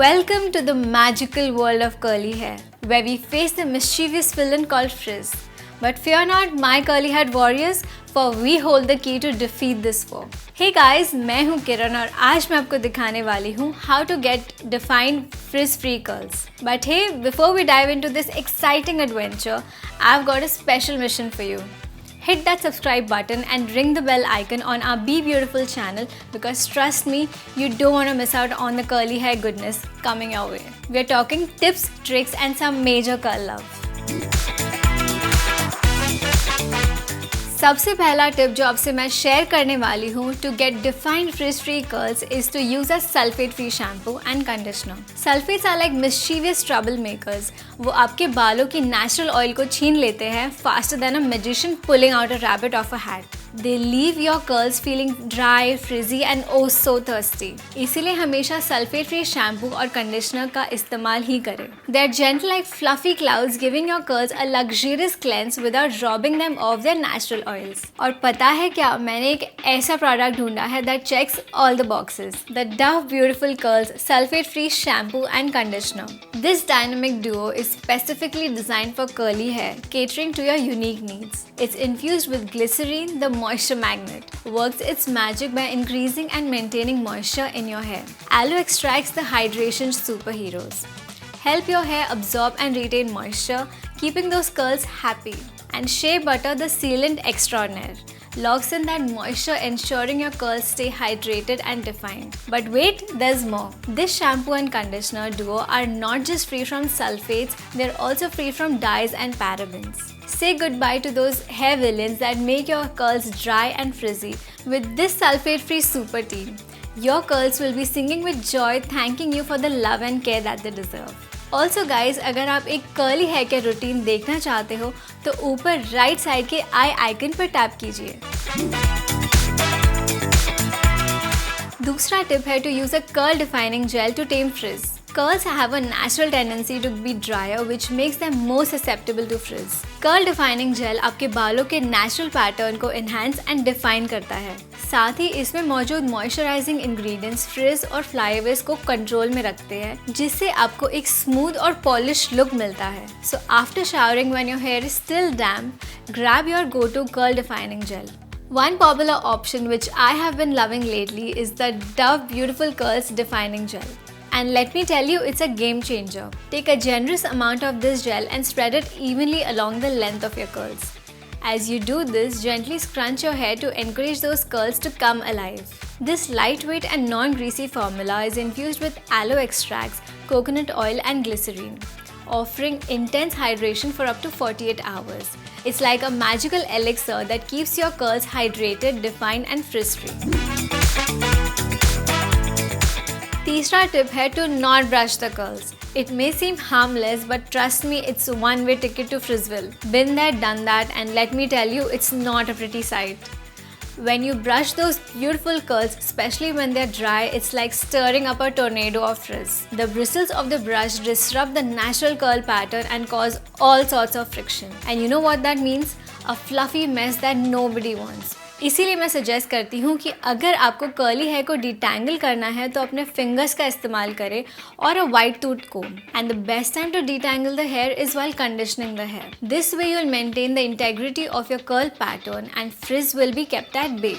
Welcome to the magical world of curly hair, where we face the mischievous villain called Frizz. But fear not, my curly haired warriors, for we hold the key to defeat this foe. Hey guys, मैं हूँ किरण और आज मैं आपको दिखाने वाली हूँ how to get defined frizz-free curls. But hey, before we dive into this exciting adventure, I've got a special mission for you. Hit that subscribe button and ring the bell icon on our BeBeautiful channel because trust me, you don't want to miss out on the curly hair goodness coming your way. We're talking tips, tricks and some major curl love. सबसे पहला tip जो आपसे मैं share करने वाली हूँ to get defined frizz-free curls is to use a sulfate-free shampoo and conditioner. Sulfates are like mischievous troublemakers. वो आपके बालों की natural oil को छीन लेते हैं faster than a magician pulling out a rabbit off a hat. They leave your curls feeling dry, frizzy and oh so thirsty. इसीलिए हमेशा sulfate-free shampoo और conditioner का इस्तेमाल ही करें. They are gentle like fluffy clouds, giving your curls a luxurious cleanse without robbing them of their natural oils. और पता है क्या, मैंने एक ऐसा प्रोडक्ट ढूंढा है that checks all the boxes. The Dove Beautiful Curls Sulfate-Free Shampoo and Conditioner. This dynamic duo is specifically designed for curly hair, catering to your unique needs. It's infused with glycerine, the moisture magnet. Works its magic by increasing and maintaining moisture in your hair. Aloe extracts the hydration superheroes. Help your hair absorb and retain moisture, keeping those curls happy. And shea butter, the sealant extraordinaire, locks in that moisture, ensuring your curls stay hydrated and defined. But wait, there's more. This shampoo and conditioner duo are not just free from sulfates, they're also free from dyes and parabens. Say goodbye to those hair villains that make your curls dry and frizzy. With this sulfate-free super team, your curls will be singing with joy, thanking you for the love and care that they deserve. Also guys, अगर आप एक curly hair के routine देखना चाहते हो तो ऊपर right side के आई आइकन पर टैप कीजिए. दूसरा टिप है to use a curl defining gel to tame frizz. Curls have a natural tendency to be drier, which makes them more susceptible to frizz. Curl defining gel आपके बालों के natural pattern को enhance and define करता है. साथ ही इसमें मौजूद moisturizing ingredients frizz और flyaways को control में रखते हैं, जिससे आपको एक smooth और polished look मिलता है. So after showering when your hair is still damp, grab your go-to curl defining gel. One popular option which I have been loving lately is the Dove Beautiful Curls Defining Gel. And let me tell you, it's a game changer. Take a generous amount of this gel and spread it evenly along the length of your curls. As you do this, gently scrunch your hair to encourage those curls to come alive. This lightweight and non-greasy formula is infused with aloe extracts, coconut oil and glycerine, offering intense hydration for up to 48 hours. It's like a magical elixir that keeps your curls hydrated, defined and frizz-free. तीसरा tip है to not brush the curls. It may seem harmless, but trust me, it's a one-way ticket to Frizzville. Been there, done that, and let me tell you, it's not a pretty sight. When you brush those beautiful curls, especially when they're dry, it's like stirring up a tornado of frizz. The bristles of the brush disrupt the natural curl pattern and cause all sorts of friction. And you know what that means? A fluffy mess that nobody wants. इसीलिए मैं suggest करती हूँ कि अगर आपको curly hair को detangle करना है तो अपने फिंगर्स का इस्तेमाल करें और a wide tooth comb. And the best time to detangle the hair is while conditioning the hair. This way you will maintain the integrity of your curl pattern and frizz will be kept at bay.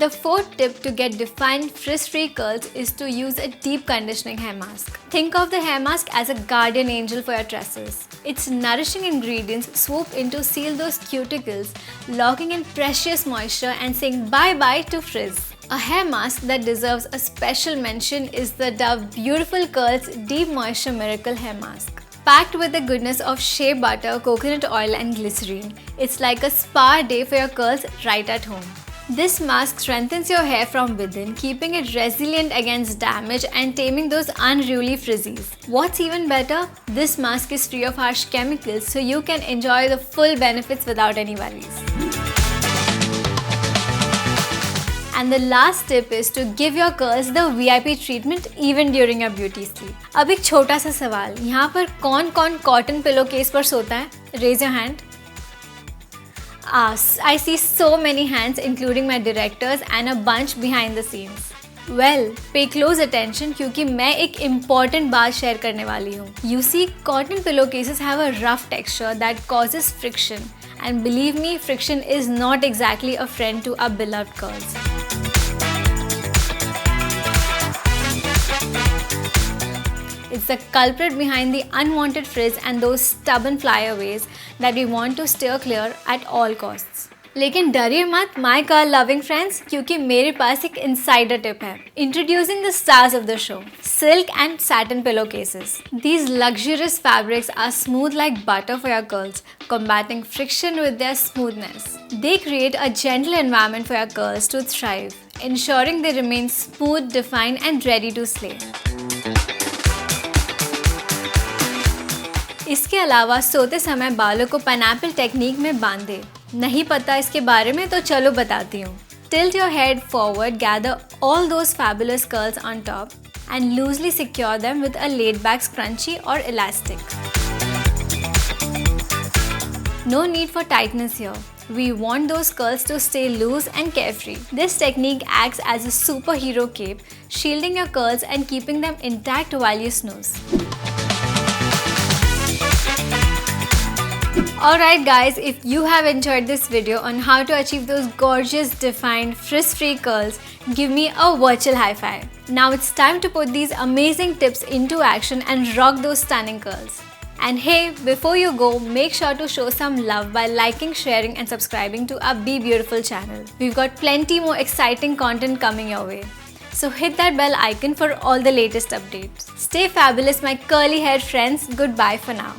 The fourth tip to get defined frizz-free curls is to use a deep conditioning hair mask. Think of the hair mask as a guardian angel for your tresses. Its nourishing ingredients swoop in to seal those cuticles, locking in precious moisture and saying bye-bye to frizz. A hair mask that deserves a special mention is the Dove Beautiful Curls Deep Moisture Miracle Hair Mask. Packed with the goodness of shea butter, coconut oil and glycerine, it's like a spa day for your curls right at home. This mask strengthens your hair from within, keeping it resilient against damage and taming those unruly frizzies. What's even better? This mask is free of harsh chemicals, so you can enjoy the full benefits without any worries. And the last tip is to give your curls the VIP treatment even during your beauty sleep. अब एक छोटा सा सवाल, यहाँ पर कौन कौन cotton pillow case पर सोता है? Raise your hand. I see so many hands, including my directors and a bunch behind the scenes. Well, pay close attention क्योंकि मैं एक important बात शेयर करने वाली हूँ. You see, cotton pillowcases have a rough texture that causes friction, and believe me, friction is not exactly a friend to our beloved curls. It's the culprit behind the unwanted frizz and those stubborn flyaways that we want to steer clear at all costs. लेकिन डरिए मत my curl loving friends, क्योंकि मेरे पास एक insider tip है. Introducing the stars of the show, silk and satin pillowcases. These luxurious fabrics are smooth like butter for your curls, combating friction with their smoothness. They create a gentle environment for your curls to thrive, ensuring they remain smooth, defined and ready to slay. इसके अलावा सोते समय बालों को pineapple technique में बांधे. नहीं पता इसके बारे में तो चलो बताती हूँ. Tilt your head forward, gather all those fabulous curls on top and loosely secure them with a laid back scrunchie or elastic. No need for tightness here. We want those curls to stay loose and carefree. This technique acts as a superhero cape, shielding your curls and keeping them intact while you snooze. Alright guys, if you have enjoyed this video on how to achieve those gorgeous defined frizz-free curls, give me a virtual high five. Now it's time to put these amazing tips into action and rock those stunning curls. And hey, before you go, make sure to show some love by liking, sharing and subscribing to our BeBeautiful channel. We've got plenty more exciting content coming your way. So hit that bell icon for all the latest updates. Stay fabulous my curly haired friends. Goodbye for now.